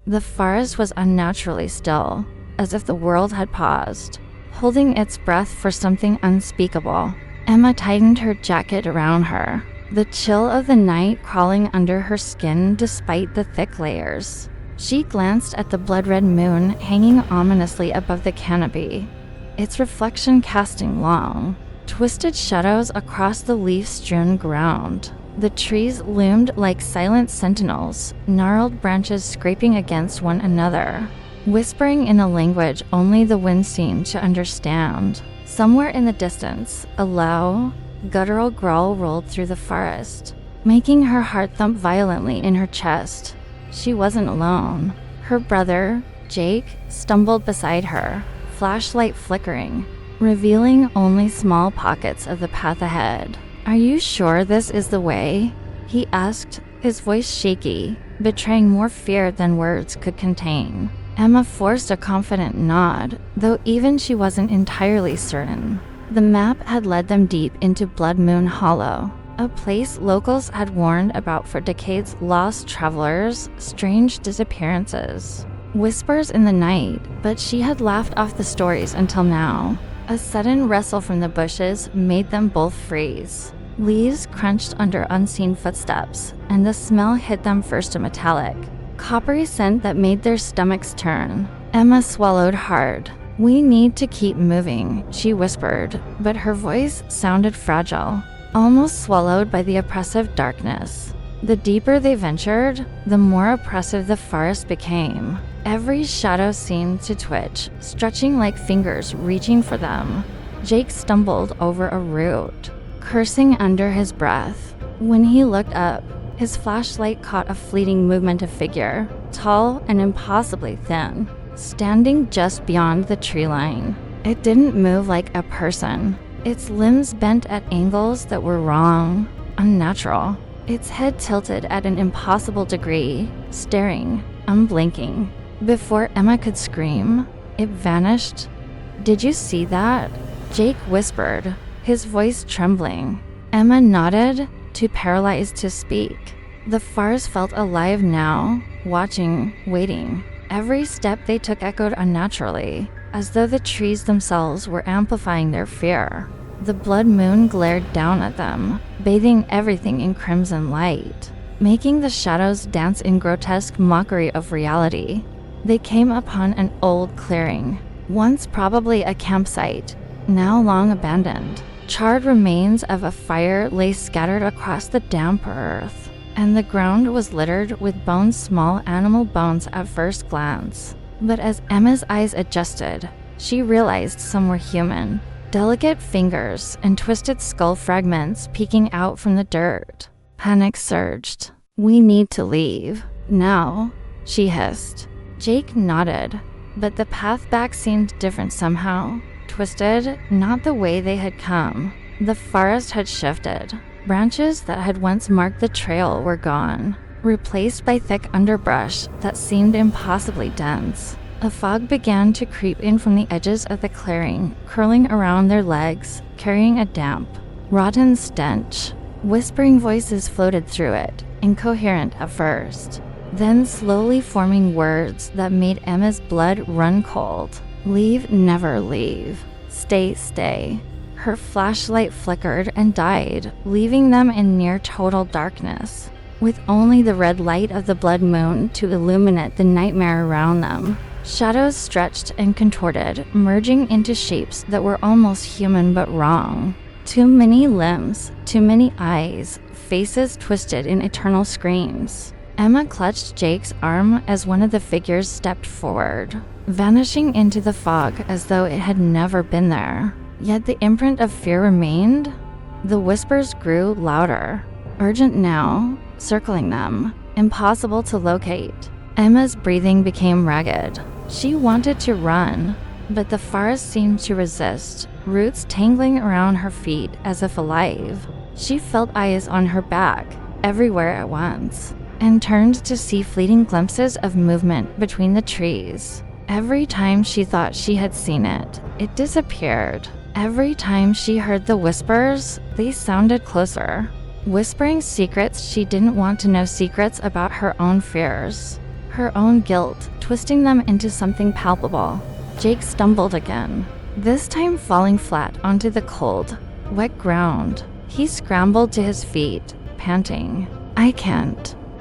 The forest was unnaturally still, as if the world had paused, holding its breath for something unspeakable. Emma tightened her jacket around her, the chill of the night crawling under her skin despite the thick layers. She glanced at the blood-red moon hanging ominously above the canopy, its reflection casting long, twisted shadows across the leaf-strewn ground. The trees loomed like silent sentinels, gnarled branches scraping against one another, whispering in a language only the wind seemed to understand. Somewhere in the distance, a low, guttural growl rolled through the forest, making her heart thump violently in her chest. She wasn't alone. Her brother, Jake, stumbled beside her, flashlight flickering, revealing only small pockets of the path ahead. "Are you sure this is the way?" he asked, his voice shaky, betraying more fear than words could contain. Emma forced a confident nod, though even she wasn't entirely certain. The map had led them deep into Blood Moon Hollow, a place locals had warned about for decades. Lost travelers, strange disappearances, whispers in the night, but she had laughed off the stories until now. A sudden rustle from the bushes made them both freeze. Leaves crunched under unseen footsteps, and the smell hit them first a metallic, coppery scent that made their stomachs turn. Emma swallowed hard. "We need to keep moving," she whispered, but her voice sounded fragile, almost swallowed by the oppressive darkness. The deeper they ventured, the more oppressive the forest became. Every shadow seemed to twitch, stretching like fingers reaching for them. Jake stumbled over a root, cursing under his breath. When he looked up, his flashlight caught a fleeting movement of figure, tall and impossibly thin, standing just beyond the tree line. It didn't move like a person. Its limbs bent at angles that were wrong, unnatural. Its head tilted at an impossible degree, staring, unblinking. Before Emma could scream, it vanished. "Did you see that?" Jake whispered, his voice trembling. Emma nodded, too paralyzed to speak. The forest felt alive now, watching, waiting. Every step they took echoed unnaturally, as though the trees themselves were amplifying their fear. The blood moon glared down at them, bathing everything in crimson light, making the shadows dance in grotesque mockery of reality. They came upon an old clearing, once probably a campsite, now long abandoned. Charred remains of a fire lay scattered across the damp earth, and the ground was littered with bones, small animal bones at first glance. But as Emma's eyes adjusted, she realized some were human. Delicate fingers and twisted skull fragments peeking out from the dirt. Panic surged. "We need to leave. Now," she hissed. Jake nodded, but the path back seemed different somehow. Twisted, not the way they had come. The forest had shifted. Branches that had once marked the trail were gone, replaced by thick underbrush that seemed impossibly dense. A fog began to creep in from the edges of the clearing, curling around their legs, carrying a damp, rotten stench. Whispering voices floated through it, incoherent at first, then slowly forming words that made Emma's blood run cold. "Leave, never leave. Stay, stay." Her flashlight flickered and died, leaving them in near total darkness, with only the red light of the blood moon to illuminate the nightmare around them. Shadows stretched and contorted, merging into shapes that were almost human but wrong. Too many limbs, too many eyes, faces twisted in eternal screams. Emma clutched Jake's arm as one of the figures stepped forward, vanishing into the fog as though it had never been there. Yet the imprint of fear remained. The whispers grew louder, urgent now, circling them, impossible to locate. Emma's breathing became ragged. She wanted to run, but the forest seemed to resist, roots tangling around her feet as if alive. She felt eyes on her back, everywhere at once, and turned to see fleeting glimpses of movement between the trees. Every time she thought she had seen it, it disappeared. Every time she heard the whispers, they sounded closer, whispering secrets she didn't want to know, secrets about her own fears. her own guilt twisting them into something palpable. Jake stumbled again, this time falling flat onto the cold, wet ground. He scrambled to his feet, panting.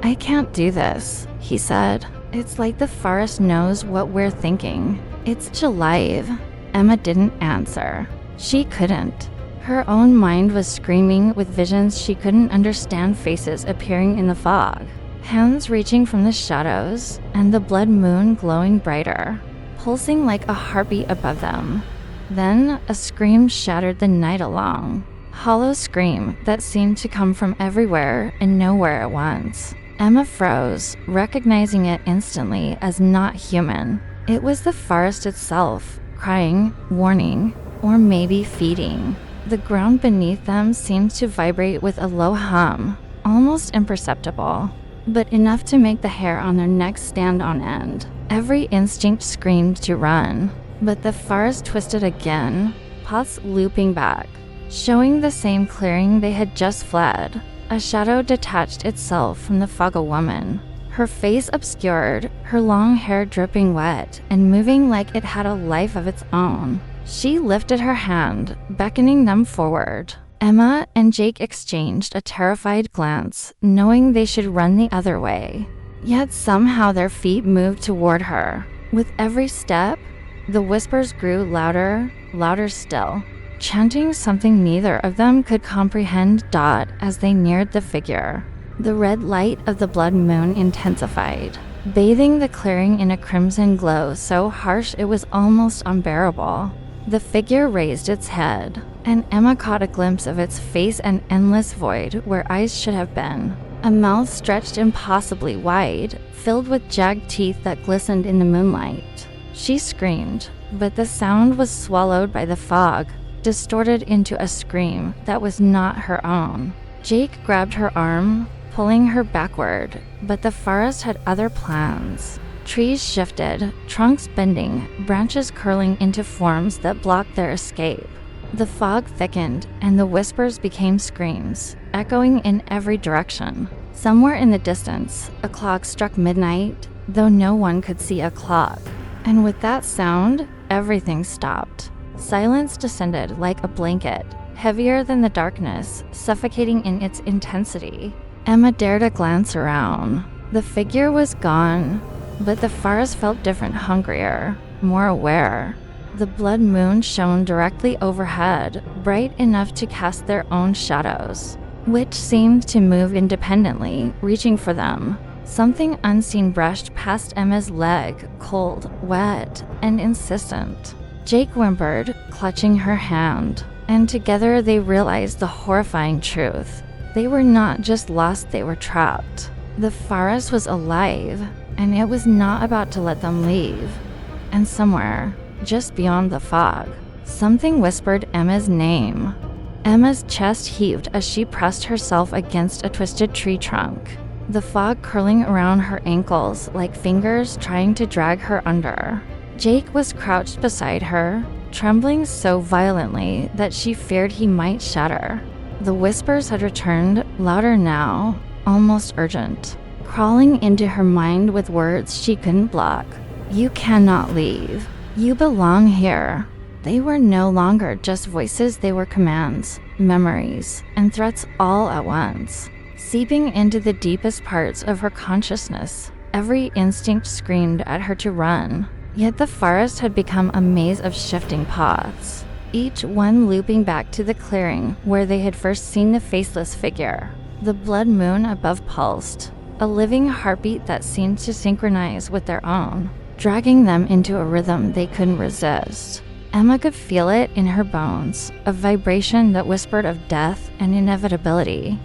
I can't do this, he said. It's like the forest knows what we're thinking. It's alive. Emma didn't answer. She couldn't. Her own mind was screaming with visions she couldn't understand, faces appearing in the fog, hands reaching from the shadows, and the blood moon glowing brighter, pulsing like a heartbeat above them. Then a scream shattered the night along. Hollow scream that seemed to come from everywhere and nowhere at once. Emma froze, recognizing it instantly as not human. It was the forest itself, crying, warning, or maybe feeding. The ground beneath them seemed to vibrate with a low hum, almost imperceptible, but enough to make the hair on their necks stand on end. Every instinct screamed to run, but the forest twisted again, paths looping back, showing the same clearing they had just fled. A shadow detached itself from the fog, a woman, her face obscured, her long hair dripping wet and moving like it had a life of its own. She lifted her hand, beckoning them forward. Emma and Jake exchanged a terrified glance, knowing they should run the other way. Yet somehow their feet moved toward her. With every step, the whispers grew louder, louder still, chanting something neither of them could comprehend. As they neared the figure, the red light of the blood moon intensified, bathing the clearing in a crimson glow so harsh it was almost unbearable. The figure raised its head, and Emma caught a glimpse of its face, an endless void where eyes should have been. A mouth stretched impossibly wide, filled with jagged teeth that glistened in the moonlight. She screamed, but the sound was swallowed by the fog, distorted into a scream that was not her own. Jake grabbed her arm, pulling her backward, but the forest had other plans. Trees shifted, trunks bending, branches curling into forms that blocked their escape. The fog thickened, and the whispers became screams, echoing in every direction. Somewhere in the distance, a clock struck midnight, though no one could see a clock. And with that sound, everything stopped. Silence descended like a blanket, heavier than the darkness, suffocating in its intensity. Emma dared a glance around. The figure was gone, but the forest felt different, hungrier, more aware. The blood moon shone directly overhead, bright enough to cast their own shadows, which seemed to move independently, reaching for them. Something unseen brushed past Emma's leg, cold, wet, and insistent. Jake whimpered, clutching her hand, and together they realized the horrifying truth. They were not just lost, they were trapped. The forest was alive, and it was not about to let them leave. And somewhere, just beyond the fog, something whispered Emma's name. Emma's chest heaved as she pressed herself against a twisted tree trunk, the fog curling around her ankles like fingers trying to drag her under. Jake was crouched beside her, trembling so violently that she feared he might shatter. The whispers had returned, louder now, almost urgent, crawling into her mind with words she couldn't block. You cannot leave. You belong here. They were no longer just voices, they were commands, memories, and threats all at once, seeping into the deepest parts of her consciousness. Every instinct screamed at her to run. Yet the forest had become a maze of shifting paths, each one looping back to the clearing where they had first seen the faceless figure. The blood moon above pulsed, a living heartbeat that seemed to synchronize with their own, dragging them into a rhythm they couldn't resist. Emma could feel it in her bones, a vibration that whispered of death and inevitability.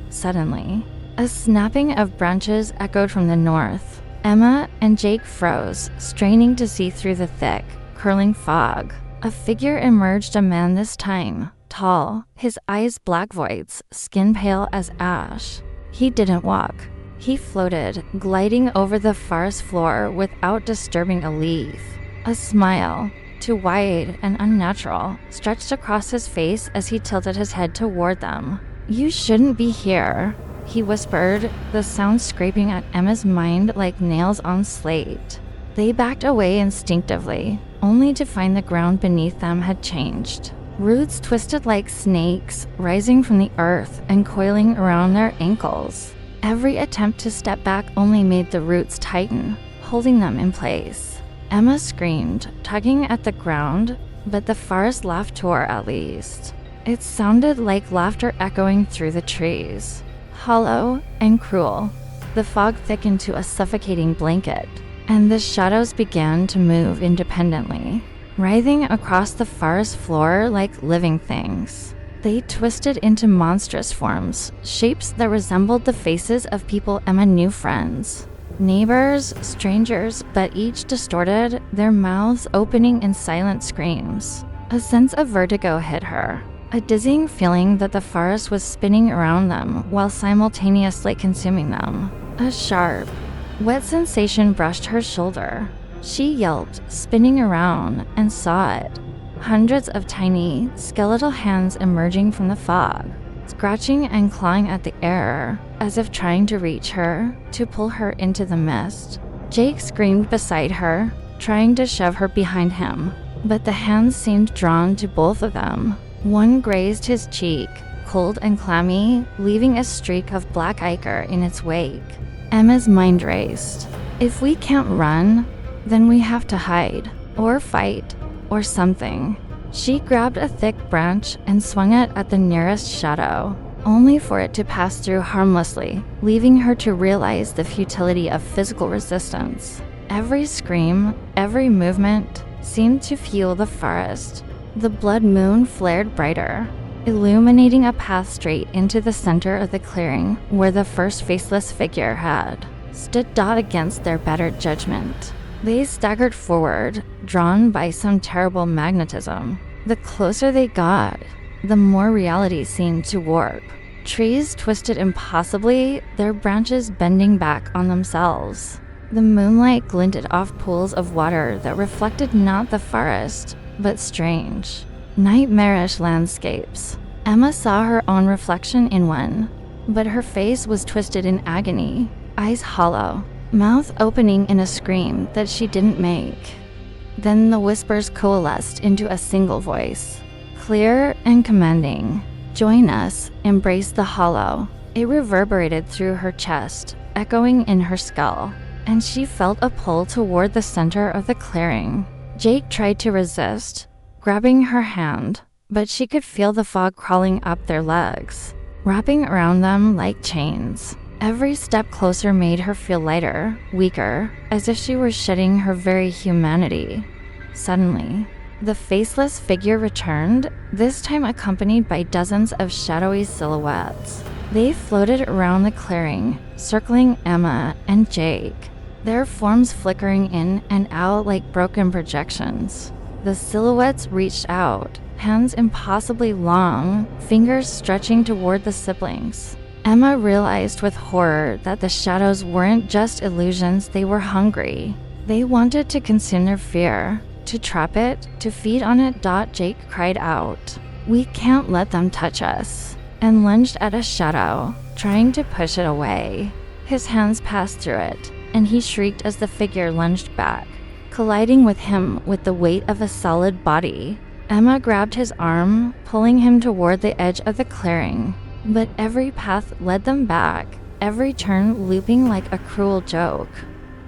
Suddenly, a snapping of branches echoed from the north. Emma and Jake froze, straining to see through the thick, curling fog. A figure emerged, a man this time, tall, his eyes black voids, skin pale as ash. He didn't walk. He floated, gliding over the forest floor without disturbing a leaf. A smile, too wide and unnatural, stretched across his face as he tilted his head toward them. You shouldn't be here. he whispered, the sound scraping at Emma's mind like nails on slate. They backed away instinctively, only to find the ground beneath them had changed. Roots twisted like snakes, rising from the earth and coiling around their ankles. Every attempt to step back only made the roots tighten, holding them in place. Emma screamed, tugging at the ground, but the forest laughed to her at least. It sounded like laughter echoing through the trees, hollow and cruel. The fog thickened to a suffocating blanket, and the shadows began to move independently, writhing across the forest floor like living things. They twisted into monstrous forms, shapes that resembled the faces of people Emma knew, friends, neighbors, strangers, but each distorted, their mouths opening in silent screams. A sense of vertigo hit her, a dizzying feeling that the forest was spinning around them while simultaneously consuming them. A sharp, wet sensation brushed her shoulder. She yelped, spinning around, and saw it. Hundreds of tiny, skeletal hands emerging from the fog, scratching and clawing at the air, as if trying to reach her, to pull her into the mist. Jake screamed beside her, trying to shove her behind him, but the hands seemed drawn to both of them. One grazed his cheek, cold and clammy, leaving a streak of black ichor in its wake. Emma's mind raced. If we can't run, then we have to hide, or fight, or something. She grabbed a thick branch and swung it at the nearest shadow, only for it to pass through harmlessly, leaving her to realize the futility of physical resistance. Every scream, every movement, seemed to fuel the forest. The blood moon flared brighter, illuminating a path straight into the center of the clearing where the first faceless figure had stood against their better judgment. They staggered forward, drawn by some terrible magnetism. The closer they got, the more reality seemed to warp. Trees twisted impossibly, their branches bending back on themselves. The moonlight glinted off pools of water that reflected not the forest, but strange, nightmarish landscapes. Emma saw her own reflection in one, but her face was twisted in agony, eyes hollow, mouth opening in a scream that she didn't make. Then the whispers coalesced into a single voice, clear and commanding. Join us, embrace the hollow. It reverberated through her chest, echoing in her skull, and she felt a pull toward the center of the clearing. Jake tried to resist, grabbing her hand, but she could feel the fog crawling up their legs, wrapping around them like chains. Every step closer made her feel lighter, weaker, as if she were shedding her very humanity. Suddenly, the faceless figure returned, this time accompanied by dozens of shadowy silhouettes. They floated around the clearing, circling Emma and Jake, their forms flickering in and out like broken projections. The silhouettes reached out, hands impossibly long, fingers stretching toward the siblings. Emma realized with horror that the shadows weren't just illusions, they were hungry. They wanted to consume their fear, to trap it, to feed on it. Jake cried out, "We can't let them touch us," and lunged at a shadow, trying to push it away. His hands passed through it, and he shrieked as the figure lunged back, colliding with him with the weight of a solid body. Emma grabbed his arm, pulling him toward the edge of the clearing. But every path led them back, every turn looping like a cruel joke.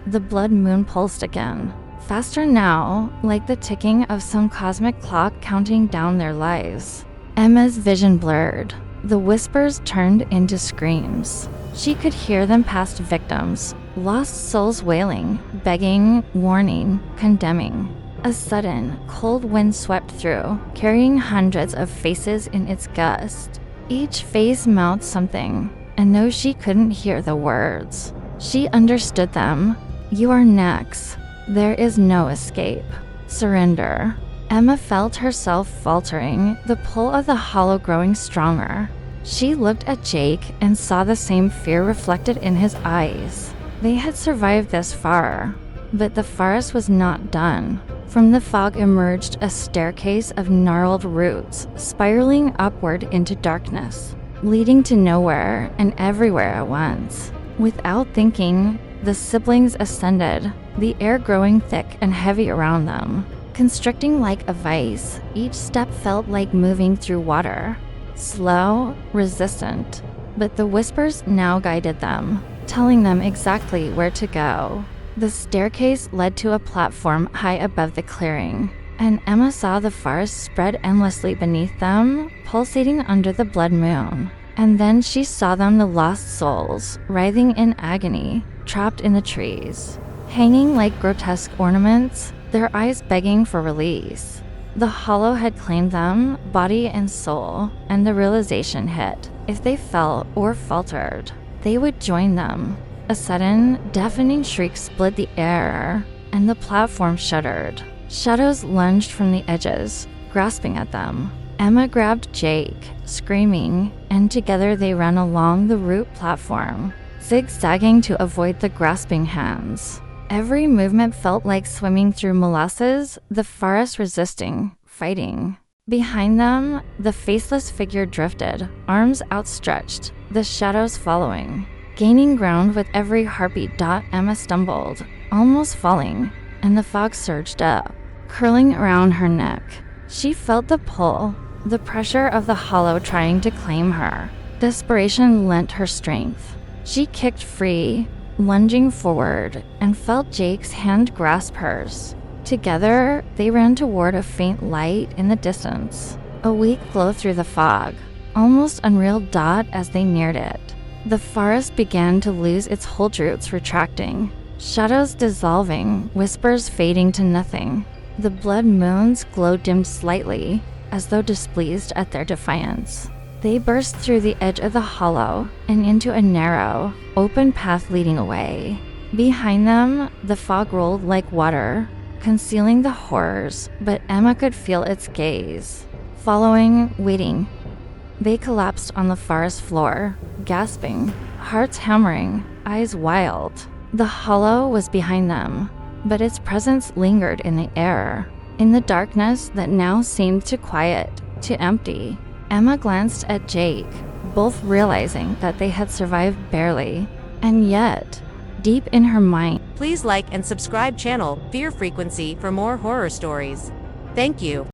The blood moon pulsed again, faster now, like the ticking of some cosmic clock counting down their lives. Emma's vision blurred. The whispers turned into screams. She could hear them past victims, lost souls wailing, begging, warning, condemning. A sudden, cold wind swept through, carrying hundreds of faces in its gust. Each face mouthed something, and though she couldn't hear the words, she understood them. You are next. There is no escape. Surrender. Emma felt herself faltering, the pull of the hollow growing stronger. She looked at Jake and saw the same fear reflected in his eyes. They had survived this far, but the forest was not done. From the fog emerged a staircase of gnarled roots, spiraling upward into darkness. leading to nowhere and everywhere at once. Without thinking, the siblings ascended, the air growing thick and heavy around them. Constricting like a vice, each step felt like moving through water. Slow, resistant, but the whispers now guided them, telling them exactly where to go. The staircase led to a platform high above the clearing, and Emma saw the forest spread endlessly beneath them, pulsating under the blood moon. And then she saw them, the lost souls, writhing in agony, trapped in the trees, hanging like grotesque ornaments, their eyes begging for release. The hollow had claimed them, body and soul, and the realization hit. If they fell or faltered, they would join them. A sudden, deafening shriek split the air, and the platform shuddered. Shadows lunged from the edges, grasping at them. Emma grabbed Jake, screaming, and together they ran along the root platform, zigzagging to avoid the grasping hands. Every movement felt like swimming through molasses, the forest resisting, fighting. Behind them, the faceless figure drifted, arms outstretched, the shadows following. Gaining ground with every heartbeat, Emma stumbled, almost falling, and the fog surged up, curling around her neck. She felt the pull, the pressure of the hollow trying to claim her. Desperation lent her strength. She kicked free, lunging forward, and felt Jake's hand grasp hers. Together, they ran toward a faint light in the distance, a weak glow through the fog, almost unreal. As they neared it, the forest began to lose its hold, roots retracting, shadows dissolving, whispers fading to nothing. The blood moon's glow dimmed slightly, as though displeased at their defiance. They burst through the edge of the hollow and into a narrow, open path leading away. Behind them, the fog rolled like water, concealing the horrors, but Emma could feel its gaze. Following, waiting. They collapsed on the forest floor, gasping, hearts hammering, eyes wild. The hollow was behind them, but its presence lingered in the air. In the darkness that now seemed too quiet, too empty, Emma glanced at Jake, both realizing that they had survived barely. And yet, deep in her mind, Please like and subscribe channel Fear Frequency for more horror stories. Thank you.